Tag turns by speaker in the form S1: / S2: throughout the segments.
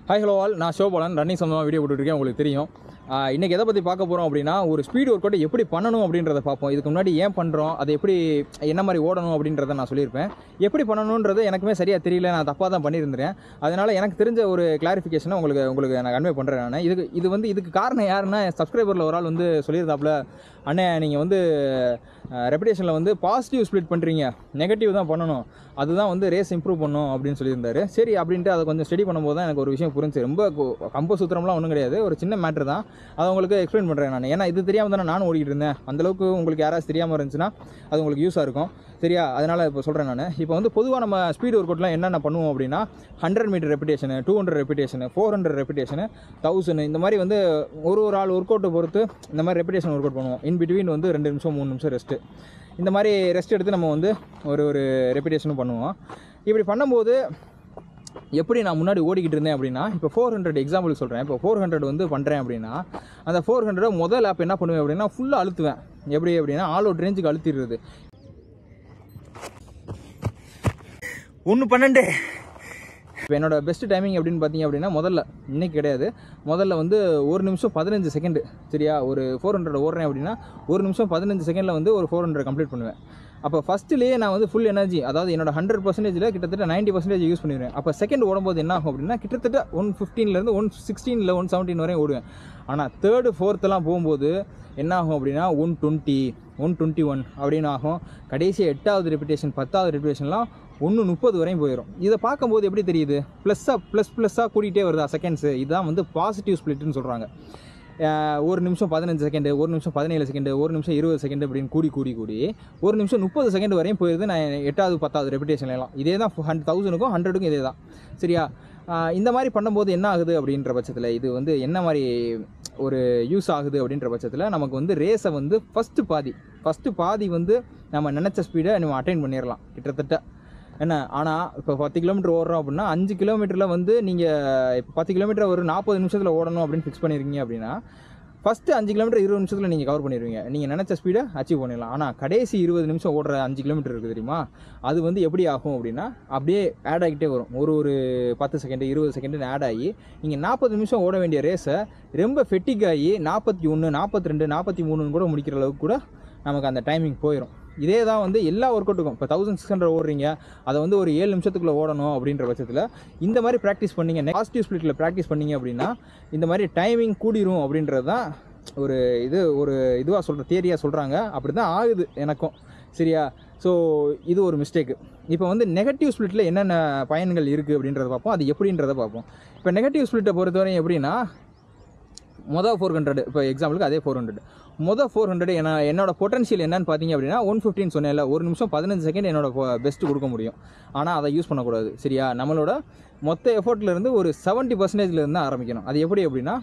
S1: Hi hello all, நான் ஷோபாலன். Running சம்பந்தமாக video போட்டுருக்கேன், உங்களுக்கு தெரியும். இன்றைக்கி எதை பற்றி பார்க்க போகிறோம் அப்படின்னா, ஒரு ஸ்பீட் ஒர்க் அவுட் எப்படி பண்ணணும் அப்படின்றத பார்ப்போம். இதுக்கு முன்னாடி ஏன் பண்ணுறோம், அது எப்படி என்ன மாதிரி ஓடணும் அப்படின்றத நான் சொல்லியிருப்பேன். எப்படி பண்ணணுன்றது எனக்குமே சரியாக தெரியல, நான் தப்பாக தான் பண்ணியிருந்தேன். அதனால் எனக்கு தெரிஞ்ச ஒரு கிளாரிஃபிகேஷனை உங்களுக்கு நான் கன்வே பண்ணுறேன். நான் இதுக்கு காரணம் யாருன்னா, சப்ஸ்கிரைபரில் ஒரு ஆள் வந்து சொல்லியிருந்தாப்புல, அண்ணே நீங்கள் வந்து ரெப்புடேஷனில் வந்து பாசிட்டிவ் ஸ்ப்ளிட் பண்ணுறீங்க, நெகட்டிவ் தான் பண்ணணும், அதுதான் வந்து ரேஸ் இம்ப்ரூவ் பண்ணும் அப்படின்னு சொல்லியிருந்தாரு. சரி அப்படின்ட்டு அதை கொஞ்சம் ஸ்டடி பண்ணும்போது தான் எனக்கு ஒரு விஷயம் புரிஞ்சு. ரொம்ப கம்ப சூத்திரம்லாம் ஒன்றும் கிடையாது, ஒரு சின்ன மேட்ரு தான். அதை உங்களுக்கு எக்ஸ்பிளைன் பண்ணுறேன் நான். ஏன்னா இது தெரியாமல் தானே நானும் ஓடிக்கிட்டு இருந்தேன். அந்தளவுக்கு உங்களுக்கு யாராவது தெரியாமல் இருந்துச்சுன்னா அது உங்களுக்கு யூஸாக இருக்கும், சரியா? அதனால் இப்போ சொல்கிறேன் நான். இப்போ வந்து பொதுவாக நம்ம ஸ்பீட் ஒர்க் அவுட்லாம் என்னென்ன பண்ணுவோம் அப்படின்னா, 100 மீட்டர் ரெப்புடேஷனு, 200 ரெப்புடேஷனு, 400 ரெப்புடேஷனு, 1000 இந்த மாதிரி வந்து ஒரு ஆள் ஒர்க் அவுட்டை பொறுத்து இந்த மாதிரி ரெப்புடேஷன் ஒர்க் அவுட் பண்ணுவோம். இன் பிட்வீன் வந்து 2 நிமிஷம் 3 நிமிஷம் ரெஸ்ட்டு, இந்த மாதிரி ரெஸ்ட் எடுத்து நம்ம வந்து ஒரு ரெப்புடேஷனும் பண்ணுவோம். இப்படி பண்ணும்போது எப்படி நான் முன்னாடி ஓடிக்கிட்டு இருந்தேன் அப்படின்னா, இப்போ 400 எக்ஸாம்பிளுக்கு சொல்கிறேன். இப்போ 400 வந்து பண்ணுறேன் அப்படின்னா, அந்த 400 முதல் ஆப் என்ன பண்ணுவேன் அப்படின்னா, ஃபுல்லாக அழுத்துவேன். எப்படி அப்படின்னா, ஆல் அவுட் ரேஞ்சுக்கு அழுத்திடுறது. 1:12 இப்போ என்னோட பெஸ்ட் டைமிங் அப்படின்னு பார்த்தீங்க அப்படின்னா, இன்னைக்கு கிடையாது, முதல்ல வந்து 1 நிமிஷம் 15 செகண்டு, சரியா? ஒரு 400 ஓடுறேன் அப்படின்னா 1 நிமிஷம் 15 செகண்டில் வந்து ஒரு 400 கம்ப்ளீட் பண்ணுவேன். அப்போ ஃபஸ்ட்டுலேயே நான் வந்து ஃபுல் எனர்ஜி, அதாவது என்னோட 100%ல் கிட்டத்தட்ட 90% யூஸ் பண்ணிடுவேன். அப்போ செகண்ட் ஓடும்போது என்ன ஆகும் அப்படின்னா, கிட்டத்தட்ட 115லேருந்து 116 இல்லை 117 வரையும் ஓடுவேன். ஆனால் தேர்டு ஃபோர்த்தெல்லாம் போகும்போது என்ன ஆகும் அப்படின்னா 120, 121 அப்படின்னு ஆகும். கடைசி 8வது ரெப்புடேஷன் 10வது ரெப்புடேஷன்லாம் 1:30 வரையும் போயிடும். இதை பார்க்கும்போது எப்படி தெரியுது? ப்ளஸ்ஸாக கூட்டிகிட்டே வருதா செகண்ட்ஸு? இதுதான் வந்து பாசிட்டிவ் ஸ்ப்ளிட்னு சொல்கிறாங்க. 1 நிமிஷம் 15 செகண்டு, 1 நிமிஷம் 17 செகண்டு, 1 நிமிஷம் 20 செகண்டு அப்படின்னு கூடி 1 நிமிஷம் 30 செகண்ட் வரையும் போயிருது நான் 8வது 10வது ரெப்புடேஷன்லாம். இதே தான் 1000க்கும் 100க்கும் இதே தான், சரியா? இந்த மாதிரி பண்ணும்போது என்ன ஆகுது அப்படின்ற பட்சத்தில், இது வந்து என்ன மாதிரி ஒரு யூஸ் ஆகுது அப்படின்ற பட்சத்தில், நமக்கு வந்து ரேஸை வந்து ஃபஸ்ட்டு பாதி வந்து நம்ம நினச்ச ஸ்பீடை நம்ம அட்டைன் பண்ணிடலாம் கிட்டத்தட்ட. என்ன ஆனால் இப்போ 10 கிலோமீட்டர் ஓடுறோம் அப்படின்னா, 5 கிலோமீட்டரில் வந்து நீங்கள் இப்போ 10 கிலோமீட்டர் ஒரு 40 நிமிஷத்தில் ஓடணும் அப்படின்னு ஃபிக்ஸ் பண்ணியிருக்கீங்க அப்படின்னா, ஃபஸ்ட்டு 5 கிலோமீட்டர் 20 நிமிஷத்தில் நீங்கள் கவர் பண்ணிடுவீங்க, நீங்கள் நினச்ச ஸ்பீடை அச்சீவ் பண்ணிடலாம். ஆனால் கடைசி 20 நிமிஷம் ஓடுற 5 கிலோமீட்டர் இருக்குது தெரியுமா, அது வந்து எப்படி ஆகும் அப்படின்னா, அப்படியே ஆட் ஆகிட்டே வரும். ஒரு 10 செகண்டு 20 செகண்டுன்னு ஆட் ஆகி நீங்கள் 40 நிமிஷம் ஓட வேண்டிய ரேஸை ரொம்ப ஃபெட்டிக் ஆகி 41, 42, 43 கூட முடிக்கிற அளவுக்கு கூட நமக்கு அந்த டைமிங் போயிடும். இதே தான் வந்து எல்லா ஒர்க் அவுட்டுக்கும். இப்போ 1600 ஓடுறீங்க, அதை வந்து ஒரு 7 நிமிஷத்துக்குள்ளே ஓடணும் அப்படின்ற பட்சத்தில் இந்த மாதிரி ப்ராக்டிஸ் பண்ணிங்க, பாசிட்டிவ் ஸ்ப்ளிட்டில் ப்ராக்டிஸ் பண்ணிங்க அப்படின்னா இந்த மாதிரி டைமிங் கூடிரும் அப்படின்றது தான் ஒரு இதுவாக சொல்கிற தியரியாக சொல்கிறாங்க. அப்படி தான் ஆகுது எனக்கும், சரியா? ஸோ இது ஒரு மிஸ்டேக்கு. இப்போ வந்து நெகட்டிவ் ஸ்ப்ளிட்டில் என்னென்ன பயன்கள் இருக்குது அப்படின்றத பார்ப்போம், அது எப்படின்றத பார்ப்போம். இப்போ நெகட்டிவ் ஸ்ப்ளிட்டை பொறுத்தவரையும் எப்படின்னா, மொதல் 400, இப்போ எக்ஸாம்பிளுக்கு அதே 400, மொதல் 400 என்னோட பொட்டன்ஷியல் என்னன்னு பார்த்தீங்க அப்படின்னா 115 சொன்னேன்ல, 1 நிமிஷம் 15 செகண்ட் என்னோட பெஸ்ட்டு கொடுக்க முடியும். ஆனால் அதை யூஸ் பண்ணக்கூடாது, சரியா? நம்மளோட மொத்த எஃபோர்ட்லேருந்து ஒரு 70%லேருந்து ஆரம்பிக்கணும். அது எப்படி அப்படின்னா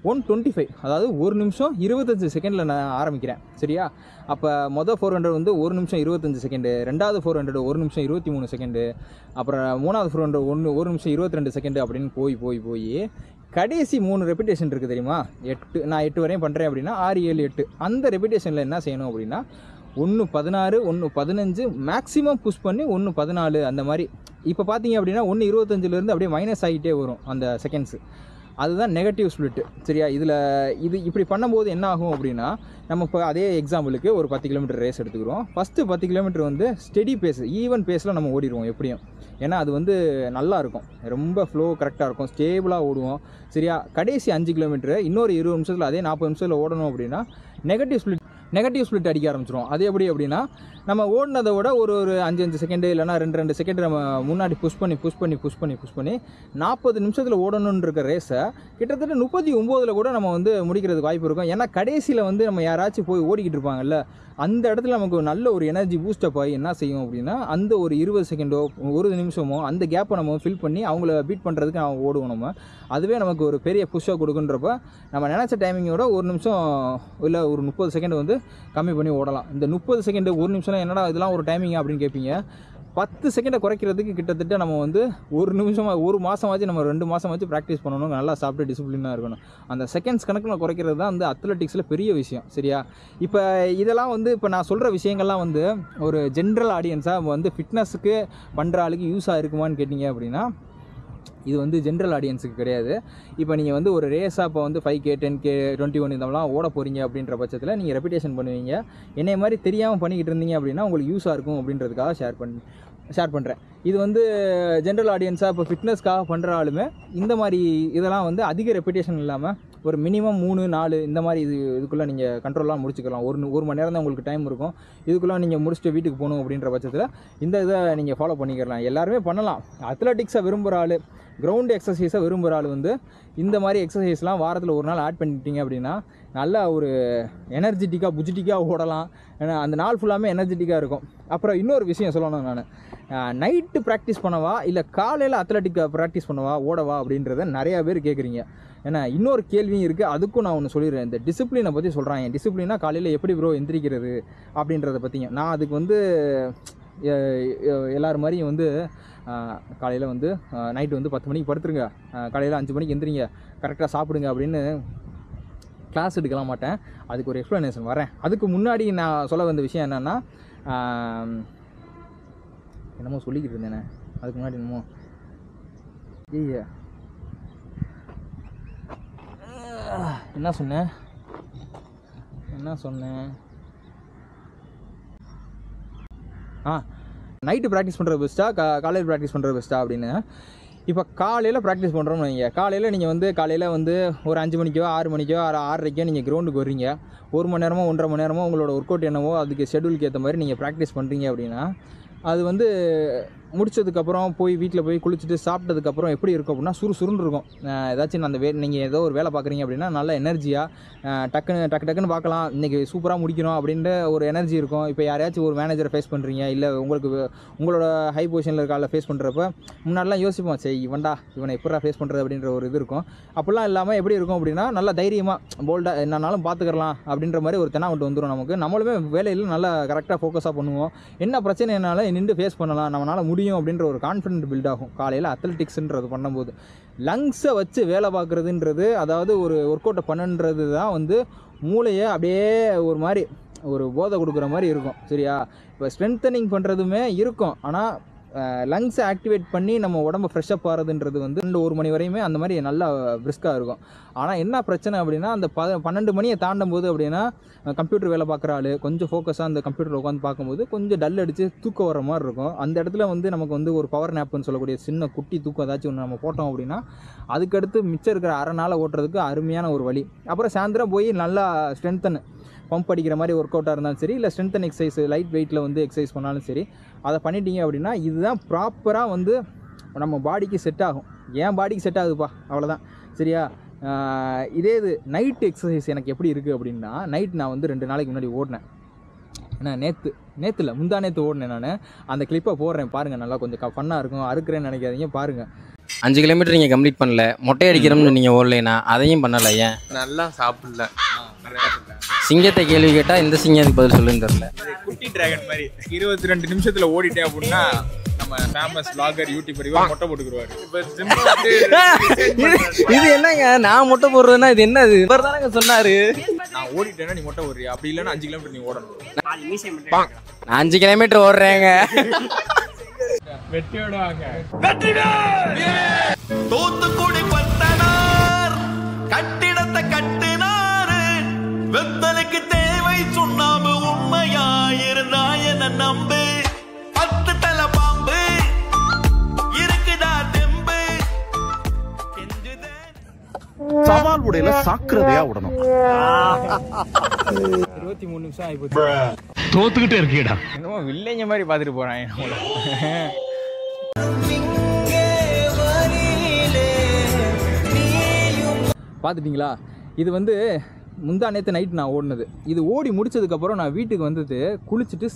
S1: 125, அதாவது 1 நிமிஷம் 25 செகண்டில் நான் ஆரம்பிக்கிறேன், சரியா? அப்போ மொதல் 400 வந்து 1 நிமிஷம் 25 செகண்டு, ரெண்டாவது 400 1 நிமிஷம் 23 செகண்டு, அப்புறம் மூணாவது 400 1 நிமிஷம் 22 செகண்டு அப்படின்னு போய் கடைசி 3 ரெப்புடேஷன் இருக்குது தெரியுமா? நான் 8 வரையும் பண்ணுறேன் அப்படின்னா 6, 7, 8 அந்த ரெப்புடேஷனில் என்ன செய்யணும் அப்படின்னா 1:16, 1:15 மேக்ஸிமம் புஷ் பண்ணி 1:14 அந்த மாதிரி. இப்போ பார்த்தீங்க அப்படின்னா 1:25லேருந்து அப்படியே மைனஸ் ஆகிட்டே வரும் அந்த செகண்ட்ஸு. அதுதான் நெகட்டிவ் ஸ்ப்ளிட்டு, சரியா? இப்படி பண்ணும்போது என்ன ஆகும் அப்படின்னா, நம்ம இப்போ அதே எக்ஸாம்பிளுக்கு ஒரு 10 கிலோமீட்டர் ரேஸ் எடுத்துக்கிறோம். ஃபஸ்ட்டு 10 கிலோமீட்டர் வந்து ஸ்டெடி பேஸ், ஈவன் பேஸில் நம்ம ஓடிடுவோம் எப்படியும். ஏன்னா அது வந்து நல்லா இருக்கும், ரொம்ப ஃப்ளோ கரெக்டாக இருக்கும், ஸ்டேபிளாக ஓடுவோம், சரியா? கடைசி 5 கிலோமீட்டர் இன்னொரு 20 நிமிஷத்தில் அதே 40 நிமிஷத்தில் ஓடணும் அப்படின்னா நெகட்டிவ் ஸ்ப்ளிட் அடிக்க ஆரம்பிச்சிடும். அது எப்படி அப்படின்னா, நம்ம ஓடினதை விட ஒரு 5 செகண்டு இல்லைனா 2 செகண்டு நம்ம முன்னாடி புஷ் பண்ணி 40 நிமிஷத்தில் ஓடணுன்ற ரேஸை கிட்டத்தட்ட 39 கூட நம்ம வந்து முடிக்கிறதுக்கு வாய்ப்பு இருக்கும். ஏன்னா கடைசியில் வந்து நம்ம யாராச்சும் போய் ஓடிக்கிட்டு இருப்பாங்கல்ல, அந்த இடத்துல நமக்கு நல்ல ஒரு எனர்ஜி பூஸ்டப் ஆகி என்ன செய்யும் அப்படின்னா, அந்த ஒரு 20 செகண்டோ 1 நிமிஷமோ அந்த கேப்பை நம்ம ஃபில் பண்ணி அவங்கள பீட் பண்ணுறதுக்கு நம்ம ஓடுவோம். அதுவே நமக்கு ஒரு பெரிய புஷ்ஷாக கொடுக்குன்றப்ப நம்ம நினச்ச டைமிங்கோட 1 நிமிஷம் இல்லை ஒரு 30 செகண்ட் வந்து கம்மி பண்ணி ஓடலாம். இந்த 30 செகண்டு 1 நிமிஷம் என்னடா இதெல்லாம் ஒரு டைமிங் அப்படின்னு கேட்பீங்க. 10 செகண்டை குறைக்கிறதுக்கு கிட்டத்தட்ட நம்ம வந்து 1 நிமிஷமாக 1 மாதமாச்சு, நம்ம 2 மாதமாச்சு ப்ராக்டிஸ் பண்ணணும், நல்லா சாப்பிட்டு டிசிப்ளினாக இருக்கணும். அந்த செகண்ட்ஸ் கணக்கில் குறைக்கிறது தான் வந்து அத்லெட்டிக்ஸில் பெரிய விஷயம், சரியா? இப்போ இதெல்லாம் வந்து இப்போ நான் சொல்கிற விஷயங்கள்லாம் வந்து ஒரு ஜென்ரல் ஆடியன்ஸாக வந்து ஃபிட்னஸுக்கு பண்ணுற ஆளுக்கு யூஸ் ஆகிருக்குமான்னு கேட்டிங்க அப்படின்னா இது வந்து ஜென்ரல் ஆடியன்ஸுக்கு கிடையாது. இப்போ நீங்கள் வந்து ஒரு ரேஸாக இப்போ வந்து 5K 10K 21 இதெல்லாம் ஓட போகிறீங்க அப்படின்ற பட்சத்தில் நீங்கள் ரெப்பிடேஷன் பண்ணுவீங்க. என்னை மாதிரி தெரியாமல் பண்ணிக்கிட்டு இருந்தீங்க அப்படின்னா உங்களுக்கு யூஸாக இருக்கும் அப்படின்றதுக்காக ஷேர் பண்ணுறேன். இது வந்து ஜென்ரல் ஆடியன்ஸாக இப்போ ஃபிட்னஸ்க்காக பண்ணுற ஆளுமே இந்த மாதிரி இதெல்லாம் வந்து அதிக ரெப்பிடேஷன் இல்லாமல் ஒரு மினிமம் 3-4 இந்த மாதிரி இதுக்குள்ளே நீங்கள் கண்ட்ரோலாக முடிச்சுக்கலாம். ஒரு மணி நேரம் தான் உங்களுக்கு டைம் இருக்கும். இதுக்குள்ளே நீங்கள் முடிச்சுட்டு வீட்டுக்கு போகணும் அப்படின்ற பட்சத்தில் இந்த இதை நீங்கள் ஃபாலோ பண்ணிக்கலாம். எல்லாருமே பண்ணலாம். அத்லட்டிக்ஸை விரும்புகிற ஆள், கிரவுண்டு எக்ஸசைஸை விரும்புகிற ஆள் வந்து இந்த மாதிரி எக்ஸசைஸ்லாம் வாரத்தில் ஒரு நாள் ஆட் பண்ணிட்டீங்க அப்படின்னா நல்லா ஒரு எனர்ஜெட்டிக்காக புஜிட்டிக்காக ஓடலாம். ஏன்னா அந்த நாள் ஃபுல்லாமே எனர்ஜெட்டிக்காக இருக்கும். அப்புறம் இன்னொரு விஷயம் சொல்லணும், நான் நைட்டு ப்ராக்டிஸ் பண்ணவா இல்லை காலையில் அத்லட்டிக்காக ப்ராக்டிஸ் பண்ணவா ஓடவா அப்படின்றத நிறையா பேர் கேட்குறீங்க. ஏன்னா இன்னொரு கேள்வியும் இருக்குது, அதுக்கும் நான் ஒன்று சொல்லிடுறேன். இந்த டிசிப்ளினை பற்றி சொல்கிறாங்க. டிசிப்ளினா காலையில் எப்படி ப்ரோ எந்திரிக்கிறது அப்படின்றத பற்றிங்க. நான் அதுக்கு வந்து எல்லோரும் மாதிரியும் வந்து காலையில் வந்து நைட்டு வந்து 10 மணிக்கு படுத்துருங்க, காலையில் 5 மணிக்கு எந்திரிங்க, கரெக்டாக சாப்பிடுங்க அப்படின்னு கிளாஸ் எடுக்கலாம் மாட்டேன். அதுக்கு ஒரு எக்ஸ்ப்ளனேஷன் வரேன். அதுக்கு முன்னாடி நான் சொல்ல வந்த விஷயம் என்னென்னா, என்னமோ சொல்லிக்கிட்டு இருந்தேனே அதுக்கு முன்னாடி என்னமோ என்ன சொன்னேன் நைட்டு ப்ராக்டிஸ் பண்ணுறது பெஸ்ட்டா காலையில் ப்ராக்டிஸ் பண்ணுறது பெஸ்ட்டா அப்படின்னு. இப்போ காலையில் ப்ராக்டிஸ் பண்ணுறோம்னு வைங்க. காலையில் நீங்கள் வந்து காலையில் வந்து ஒரு 5 மணிக்கோ 6 மணிக்கோ 6:30க்கோ நீங்கள் கிரவுண்டுக்கு வர்றீங்க. 1 மணி நேரமோ 1.5 மணி நேரமோ உங்களோட ஒர்க் அவுட் என்னவோ அதுக்கு ஷெட்யூலுக்கு ஏற்ற மாதிரி நீங்கள் ப்ராக்டிஸ் பண்ணுறீங்க அப்படின்னா அது வந்து முடிச்சதுக்கப்புறம் போய் வீட்டில் போய் குளிச்சுட்டு சாப்பிட்டதுக்கப்புறம் எப்படி இருக்கும் அப்படின்னா சுறுசுறுன்னு இருக்கும். ஏதாச்சும் அந்த நீங்கள் ஏதோ ஒரு வேலை பார்க்குறீங்க அப்படின்னா நல்ல எனர்ஜியாக டக்குன்னு பார்க்கலாம், இன்றைக்கி சூப்பராக முடிக்கணும் அப்படின்ற ஒரு எனர்ஜி இருக்கும். இப்போ யாரையாச்சும் ஒரு மேனேஜரை ஃபேஸ் பண்ணுறீங்க, இல்லை உங்களோட ஹை பொசிஷனில் இருக்க ஆளை ஃபேஸ் பண்ணுறப்ப முன்னாடிலாம் யோசிப்போம், சரி இவனை எப்படா ஃபேஸ் பண்ணுறது அப்படின்ற ஒரு இது இருக்கும். அப்படிலாம் இல்லாமல் எப்படி இருக்கும் அப்படின்னா நல்லா தைரியமாக போல்டாக என்னன்னாலும் பார்த்துக்கலாம் அப்படின்ற மாதிரி ஒரு தெனாவட்டு வந்துடும் நமக்கு. நம்மளுமே வேலையில் நல்லா கரெக்டாக ஃபோக்கஸாக பண்ணுவோம். என்ன பிரச்சனைனாலும் நின்று ஃபேஸ் பண்ணலாம், நம்மளால் முடியும் அப்படின்ற ஒரு கான்ஃபிடென்ட் பில்ட் ஆகும். காலையில் அத்லெட்டிக்ஸ்ன்றது பண்ணும்போது லங்ஸை வச்சு வேலை பார்க்குறதுன்றது, அதாவது ஒரு ஒர்க் அவுட்டை பண்ணுன்றது தான் வந்து மூளையை அப்படியே ஒரு மாதிரி ஒரு போதை கொடுக்குற மாதிரி இருக்கும். சரியா? இப்போ ஸ்ட்ரென்தனிங் பண்ணுறதுமே இருக்கும், ஆனால் லங்ஸை ஆக்டிவேட் பண்ணி நம்ம உடம்பை ஃப்ரெஷ்ஷப் ஆகிறதுன்றது வந்து 2-1 மணி வரையுமே அந்த மாதிரி நல்லா பிரிஸ்காக இருக்கும். ஆனால் என்ன பிரச்சனை அப்படின்னா அந்த 12 மணியை தாண்டும் போது அப்படின்னா கம்ப்யூட்டர் வேலை பார்க்குற ஆள் கொஞ்சம் ஃபோக்கஸாக அந்த கம்ப்யூட்டரில் உட்காந்து பார்க்கும்போது கொஞ்சம் டல் அடித்து தூக்கம் வர மாதிரி இருக்கும். அந்த இடத்துல வந்து நமக்கு வந்து ஒரு பவர் நேப்புன்னு சொல்லக்கூடிய சின்ன குட்டி தூக்கம் ஏதாச்சும் ஒன்று நம்ம போட்டோம் அப்படின்னா அதுக்கடுத்து மிச்சம் இருக்கிற அரை நாளை ஓட்டுறதுக்கு அருமையான ஒரு வழி. அப்புறம் சாயந்தரம் போய் நல்லா ஸ்ட்ரென்த்தன் பம்ப் அடிக்கிற மாதிரி ஒர்க் அவுட்டாக இருந்தாலும் சரி, இல்லை ஸ்ட்ரென்த்தன் எக்ஸசைஸ் லைட் வெயிட்டில் வந்து எக்ஸசைஸ் பண்ணாலும் சரி, அதை பண்ணிட்டீங்க அப்படின்னா இதுதான் ப்ராப்பராக வந்து நம்ம பாடிக்கு செட் ஆகும். என் பாடிக்கு செட் ஆகுதுப்பா, அவ்வளோதான். சரியா? இதே இது நைட்டு எக்ஸசைஸ் எனக்கு எப்படி இருக்குது அப்படின்னா, நைட் நான் வந்து 2 நாளைக்கு முன்னாடி ஓடினேன். ஏன்னா நேற்று இல்லை முந்தா நேற்று ஓடினேன் நான். அந்த கிளிப்பை போடுறேன் பாருங்கள், நல்லா கொஞ்சம் ஃபன்னாக இருக்கும். அறுக்கிறேன்னு நினைக்காதீங்க, பாருங்கள்.
S2: 5 கிலோமீட்டர் நீங்கள் கம்ப்ளீட் பண்ணல, மொட்டை அடிக்கிறோம்னு நீங்கள் ஓடலைனா அதையும் பண்ணலை. ஏன்
S3: நல்லா சாப்பிடல?
S2: சிங்கத்தை கேள்வி கேட்டால் இந்த சிங்கத்துக்கு பதில் சொல்லுன்னு தெரியல.
S1: குட்டி டிராகன் மாதிரி 22 நிமிஷத்தில் ஓடிட்டேன் அப்படின்னா நம்ம ஃபேமஸ் வ்ளாகர் யூடியூபர் இவர் மொட்டை போட்டுக்குருவாரு.
S2: இது என்னங்க நான் மொட்டை போடுறதுன்னா இது என்ன? இவர் தானங்க சொன்னாரு
S1: நான் ஓடிட்டேன்னா நீ மொட்டை ஓடுறியா, அப்படி இல்லைன்னா 5 கிலோமீட்டர் நீ ஓடணும்.
S2: நான் 5 கிலோமீட்டர் ஓடுறேங்க.
S1: வெட்டியோடுவாங்க.
S4: தூத்துக்குடி பட்டனார் கட்டிடத்தை கட்டினாரு, வெத்தலுக்கு தேவை சுண்ணாம்பு, உண்மையாயிருந்தா என்ன நம்பு, 10 தலை பாம்பு இருக்குதா தெம்பு,
S5: சவால் உடையில சாக்கிரதையா விடணும்.
S1: 23 நிமிஷம் ஆயிப்போச்சு.
S5: தோத்துக்கிட்டே இருக்கீடா.
S1: என்னமோ வில்லைங்க மாதிரி பார்த்துட்டு போறான். பார்த்துட்டிங்களா? இது வந்து முந்தா நேற்று நைட் நான் ஓடினது. இது ஓடி முடிச்சதுக்கப்புறம் நான் வீட்டுக்கு வந்துட்டு குளிச்சுட்டு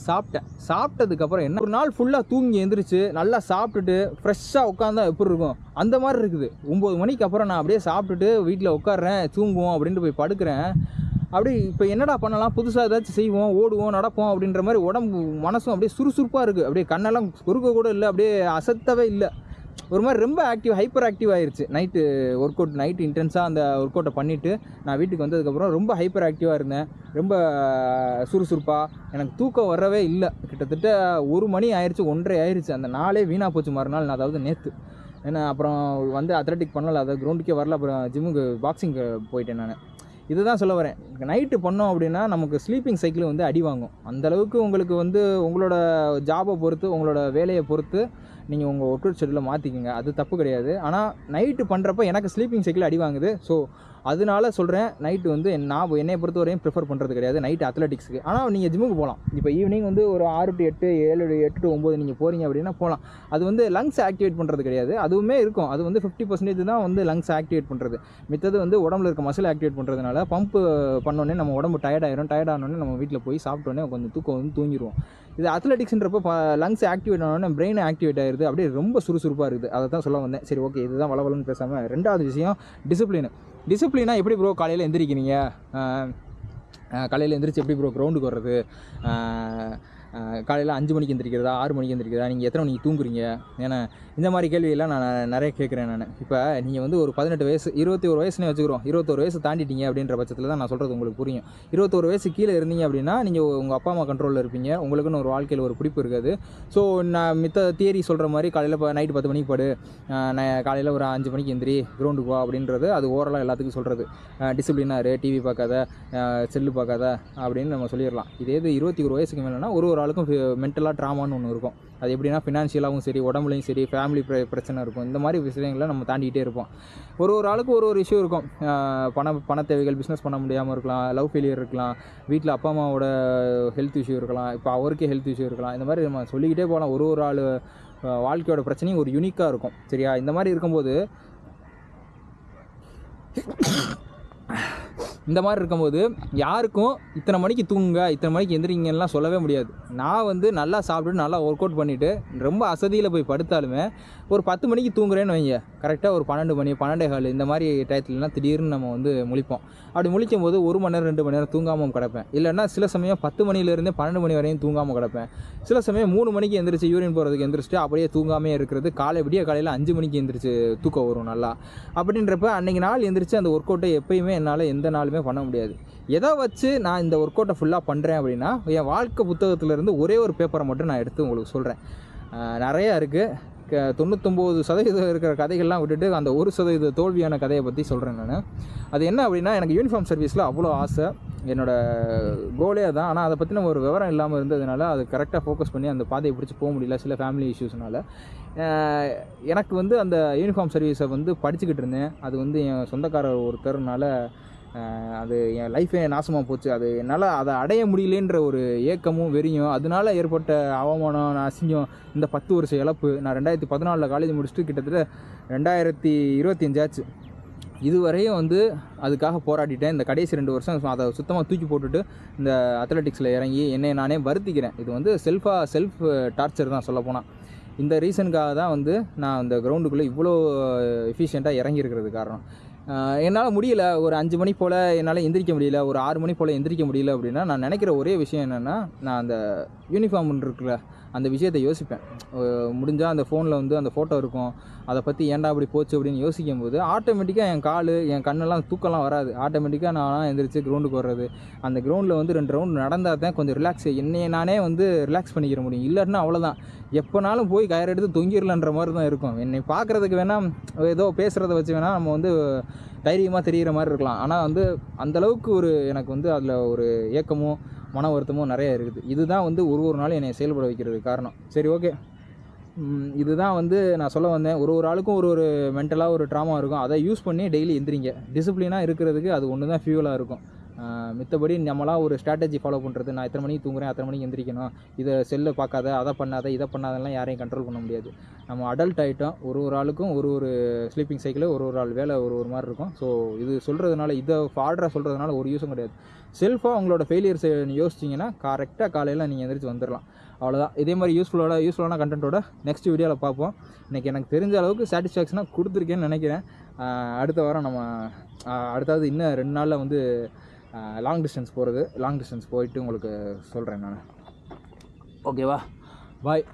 S1: சாப்பிட்டதுக்கப்புறம் என்ன ஒரு நாள் ஃபுல்லாக தூங்கி எழுந்திரிச்சு நல்லா சாப்பிட்டுட்டு ஃப்ரெஷ்ஷாக உட்காந்தா எப்படி இருக்கும் அந்த மாதிரி இருக்குது. 9 மணிக்கு அப்புறம் நான் அப்படியே சாப்பிட்டுட்டு வீட்டில் உட்காடுறேன், தூங்குவோம் அப்படின்ட்டு போய் படுக்கிறேன். அப்படி இப்போ என்னடா பண்ணலாம், புதுசாக ஏதாச்சும் செய்வோம், ஓடுவோம், நடப்போம் அப்படின்ற மாதிரி உடம்பு மனசும் அப்படியே சுறுசுறுப்பாக இருக்குது. அப்படியே கண்ணெல்லாம் குறுக்க கூட இல்லை, அப்படியே அசத்தவே இல்லை. ஒரு மாதிரி ரொம்ப ஹைப்பர் ஆக்டிவ் ஆயிடுச்சு. நைட்டு ஒர்க் அவுட் நைட்டு இன்டென்ஸாக அந்த ஒர்க் அவுட்டை பண்ணிவிட்டு நான் வீட்டுக்கு வந்ததுக்கப்புறம் ரொம்ப ஹைப்பர் ஆக்டிவாக இருந்தேன். ரொம்ப சுறுசுறுப்பாக, எனக்கு தூக்கம் வரவே இல்லை. கிட்டத்தட்ட 1 மணி ஆயிடுச்சு, 1:30 ஆயிடுச்சு. அந்த நாளே வீணாக போச்சு மறுநாள். அதாவது ஏன்னா அப்புறம் வந்து அத்லெட்டிக் பண்ணல, அதை கிரவுண்டுக்கே வரல, அப்புறம் ஜிம்முக்கு பாக்ஸிங்க்கு போயிட்டேன் நான். இதுதான் சொல்ல வரேன். நைட்டு பண்ணோம் அப்படின்னா நமக்கு ஸ்லீப்பிங் சைக்கிள் வந்து அடி வாங்கும். அந்தளவுக்கு உங்களுக்கு வந்து உங்களோட ஜாபை பொறுத்து, உங்களோட வேலையை பொறுத்து நீங்கள் உங்கள் ஒர்க் அவுட் ஷெட்யூலை மாற்றிக்கோங்க. அது தப்பு கிடையாது. ஆனால் நைட்டு பண்ணுறப்ப எனக்கு ஸ்லீப்பிங் சைக்கிள் அடி வாங்குது. ஸோ அதனால சொல்கிறேன், நைட்டு வந்து நான் என்னை பொறுத்த வரையும் ப்ரிஃபர் பண்ணுறது கிடையாது நைட்டு அத்லெட்டிக்ஸுக்கு. ஆனால் நீங்கள் ஜிம்முக்கு போகலாம். இப்போ ஈவினிங் வந்து ஒரு 6 to 8, 7 to 8 to 9 நீங்கள் போகிறீங்க அப்படின்னா போகலாம். அது வந்து லங்ஸ் ஆக்டிவேட் பண்ணுறது கிடையாது. அதுவுமே இருக்கும். அது வந்து 50% தான் வந்து லங்ஸ் ஆக்டிவேட் பண்ணுறது. மித்தது வந்து உடம்புல இருக்க மசில் ஆக்டிவேட் பண்ணுறதுனால பம்ப்பு பண்ணோடனே நம்ம உடம்பு டயர்டானோடனே நம்ம வீட்டில் போய் சாப்பிட்டோன்னே கொஞ்சம் தூக்கம் வந்து தூங்கிடுவோம். இது அத்லெட்டிக்ஸ்ன்றப்போ லங்ஸ் ஆக்டிவேட் ஆனோடனே பிரெயின் ஆக்டிவேட் ஆகிடுது. அப்படியே ரொம்ப சுறுசுறுப்பாக இருக்குது. அதை தான் சொல்ல வந்தேன். சரி, ஓகே, இதுதான் வளவலன்னு பேசாமல். ரெண்டாவது விஷயம் டிசிப்ளினா எப்படி ப்ரோ காலையில் எந்திரிக்கிறீங்க? காலையில் எந்திரிச்சு எப்படி ப்ரோ கிரவுண்டுக்கு வர்றது? காலையில் 5 மணிக்கு எந்திரிக்கிறதா, 6 மணிக்கு எந்திரிக்கிறதா, நீங்கள் எத்தனை மணிக்கு தூங்குறீங்க? ஏன்னா இந்த மாதிரி கேள்வியெல்லாம் நான் நிறைய கேட்குறேன் நான். இப்போ நீங்கள் வந்து ஒரு 18 வயசு 21 வயசுனே வச்சுக்கிறோம். 21 வயசு தாண்டிட்டீங்க அப்படின்ற பட்சத்தில் தான் நான் சொல்கிறது உங்களுக்கு புரியும். 21 வயசு கீழே இருந்தீங்க அப்படின்னா நீங்கள் உங்கள் அப்பா அம்மா கண்ட்ரோலில் இருப்பீங்க. உங்களுக்குன்னு ஒரு வாழ்க்கையில் ஒரு பிடிப்பு இருக்காது. ஸோ நான் மித்த தியரி சொல்கிற மாதிரி காலையில் இப்போ நைட்டு 10 மணிக்கு படு, காலையில் ஒரு 5 மணிக்கு எந்திரி, கிரவுண்டுக்கு வா அப்படின்றது அது ஓரலாக எல்லாத்துக்கும் சொல்கிறது. டிசிப்ளினாக டிவி பார்க்காத, செல்லு பார்க்காத அப்படின்னு நம்ம சொல்லிடலாம். இதே இது 21 வயசுக்கு மேலேனா ஒரு ஆளுக்கும் மென்டலாக ட்ராமான்னு ஒன்று இருக்கும். அது எப்படின்னா ஃபினான்ஷியலாகவும் சரி, உடம்புலையும் சரி, ஃபேமிலி பிரச்சனை இருக்கும். இந்த மாதிரி விஷயங்களை நம்ம தாண்டிக்கிட்டே இருப்போம். ஒரு ஆளுக்கு ஒரு இஷ்யூ இருக்கும். பண தேவைகள், பிஸ்னஸ் பண்ண முடியாமல் இருக்கலாம், லவ் ஃபெயிலியர் இருக்கலாம், வீட்டில் அப்பா அம்மாவோட ஹெல்த் இஷ்யூ இருக்கலாம், இப்போ அவருக்கே ஹெல்த் இஷ்யூ இருக்கலாம். இந்த மாதிரி நம்ம சொல்லிக்கிட்டே போகலாம். ஒரு ஆள் வாழ்க்கையோட பிரச்சனையும் ஒரு யூனிக்காக இருக்கும். சரியா? இந்த மாதிரி இருக்கும்போது யாருக்கும் இத்தனை மணிக்கு தூங்குங்க, இத்தனை மணிக்கு எந்திரிங்கலாம் சொல்லவே முடியாது. நான் வந்து நல்லா சாப்பிட்டுட்டு நல்லா ஒர்க் அவுட் பண்ணிவிட்டு ரொம்ப அசதியில் போய் படுத்தாலுமே ஒரு 10 மணிக்கு தூங்குறேன்னு வைங்க, கரெக்டாக ஒரு 12 மணி 12:15 இந்த மாதிரி டயத்துலலாம் திடீர்னு நம்ம வந்து முழிப்போம். அப்படி முழிக்கும் போது 1 மணி நேரம் 2 மணி நேரம் தூங்காமல் கிடப்பேன். இல்லைன்னா சில சமயம் 10 மணிலேருந்தே 12 மணி வரையும் தூங்காமல் கிடப்பேன். சில சமயம் 3 மணிக்கு எந்திரிச்சு யூரின் போகிறதுக்கு எந்திரிச்சிட்டு அப்படியே தூங்காமே இருக்கிறது. காலையில் 5 மணிக்கு எந்திரிச்சு தூக்கம் வரும் நல்லா. அப்படின்றப்ப அன்றைக்கி நாள் எந்திரிச்சு அந்த ஒர்க் அவுட்டை எப்பயுமே என்னால் எந்த நாளுமே பண்ண முடியாது. எதை வச்சு நான் இந்த ஒர்க் அவுட்டை ஃபுல்லாக பண்ணுறேன் அப்படின்னா, என் வாழ்க்கை புத்தகத்திலேருந்து ஒரே ஒரு பேப்பரை மட்டும் நான் எடுத்து உங்களுக்கு சொல்கிறேன். நிறையா இருக்குது. 99% இருக்கிற கதைகள்லாம் விட்டுட்டு அந்த 1% தோல்வியான கதையை பற்றி சொல்கிறேன் நான். அது என்ன அப்படின்னா, எனக்கு யூனிஃபார்ம் சர்வீஸில் அவ்வளோ ஆசை. என்னோடய கோலே தான். ஆனால் அதை பற்றின ஒரு விவரம் இல்லாமல் இருந்ததுனால அது கரெக்டாக ஃபோக்கஸ் பண்ணி அந்த பாதையை பிடிச்சி போக முடியல, சில ஃபேமிலி இஷ்யூஸ்னால. எனக்கு வந்து அந்த யூனிஃபார்ம் சர்வீஸை வந்து படிச்சுக்கிட்டு இருந்தேன். அது வந்து என் சொந்தக்காரர் ஒருத்தர்னால அது என் லைஃபே நாசமாக போச்சு. அது என்னால் அதை அடைய முடியலேன்ற ஒரு ஏக்கமும் வெறியும், அதனால ஏற்பட்ட அவமானம், அசிங்கம், இந்த 10 வருஷ இழப்பு. நான் 2014 காலேஜ் முடிச்சுட்டு கிட்டத்தட்ட 2025 ஆச்சு. இதுவரையும் வந்து அதுக்காக போராடிட்டேன். இந்த கடைசி 2 வருஷம் அதை சுத்தமாக தூக்கி போட்டுட்டு இந்த அத்லெட்டிக்ஸில் இறங்கி என்னை நானே வருத்திக்கிறேன். இது வந்து செல்ஃப் டார்ச்சர் தான் சொல்லப்போனால். இந்த ரீசனுக்காக தான் வந்து நான் அந்த கிரவுண்டுக்குள்ளே இவ்வளோ எஃபிஷியண்ட்டாக இறங்கியிருக்கிறது காரணம். என்னால் முடியல, ஒரு 5 மணி போல் என்னால் எந்திரிக்க முடியல, ஒரு 6 மணி போல் எந்திரிக்க முடியல அப்படின்னா நான் நினைக்கிற ஒரே விஷயம் என்னென்னா, நான் அந்த யூனிஃபார்ம் இருக்குல்ல அந்த விஷயத்தை யோசிப்பேன். முடிஞ்சால் அந்த ஃபோனில் வந்து அந்த ஃபோட்டோ இருக்கும், அதை பற்றி ஏன்டா அப்படி போச்சு அப்படின்னு யோசிக்கும் போது ஆட்டோமேட்டிக்காக என் கண்ணெல்லாம் தூக்கம்லாம் வராது. ஆட்டோமேட்டிக்காக நான் எந்திரிச்சு கிரவுண்டுக்கு வர்றது. அந்த கிரவுண்டில் வந்து 2 ரவுண்ட் நடந்தால் தான் கொஞ்சம் என்னையை நானே வந்து ரிலாக்ஸ் பண்ணிக்கிற முடியும். இல்லைன்னா அவ்வளோதான், எப்போனாலும் போய் கயிறு எடுத்து தொங்கிடலான்ற மாதிரி தான் இருக்கும். என்னை பார்க்குறதுக்கு வேணால் ஏதோ பேசுகிறத வச்சு வேணால் நம்ம வந்து தைரியமாக தெரிகிற மாதிரி இருக்கலாம். ஆனால் வந்து அந்தளவுக்கு எனக்கு வந்து அதில் ஒரு ஏக்கமும் மன வருத்தமும் நிறைய இருக்குது. இதுதான் வந்து ஒரு நாளும் என்னை செயல்பட வைக்கிறதுக்கு காரணம். சரி, ஓகே, இதுதான் வந்து நான் சொல்ல வந்தேன். ஒரு ஆளுக்கும் ஒரு மென்டலாக ஒரு ட்ராமா இருக்கும். அதை யூஸ் பண்ணி டெய்லி எந்திரிங்க. டிசிப்ளினாக இருக்கிறதுக்கு அது ஒன்று தான் ஃபியூலாக இருக்கும். மித்தபடி நம்மளாம் ஒரு ஸ்ட்ராட்டஜி ஃபாலோ பண்ணுறது, நான் எத்தனை மணிக்கு தூங்குறேன், அத்தனை மணிக்கு எந்திரிக்கணும், இதை செல்லை பார்க்காத, அதை பண்ணாத, இதை பண்ணாதெல்லாம் யாரையும் கண்ட்ரோல் பண்ண முடியாது. நம்ம அடல்ட் ஆகிட்டோம். ஒரு ஆளுக்கும் ஒரு ஸ்லீப்பிங் சைக்கிள், ஒரு ஆள் வேலை ஒரு மாதிரி இருக்கும். ஸோ இது சொல்கிறதுனால, இதை ஆர்டராக சொல்கிறதுனால ஒரு யூஸும் கிடையாது. செல்ஃபாக உங்களோட ஃபெயிலியர்ஸை யோசிச்சிங்கன்னா கரெக்டாக காலையில் நீங்கள் எந்திரிச்சு வந்துடலாம். அவ்வளோதான். இதே மாதிரி யூஸ்ஃபுல்லான கண்டென்ட்டோட நெக்ஸ்ட் வீடியோவில் பார்ப்போம். இன்றைக்கி எனக்கு தெரிஞ்ச அளவுக்கு சாட்டிஸ்ஃபேக்ஷனாக கொடுத்துருக்கேன்னு நினைக்கிறேன். அடுத்த வாரம் நம்ம அடுத்தது இன்னும் 2 நாளில் வந்து லாங் டிஸ்டன்ஸ் போயிட்டு உங்களுக்கு சொல்கிறேன் நான். ஓகேவா? பாய்.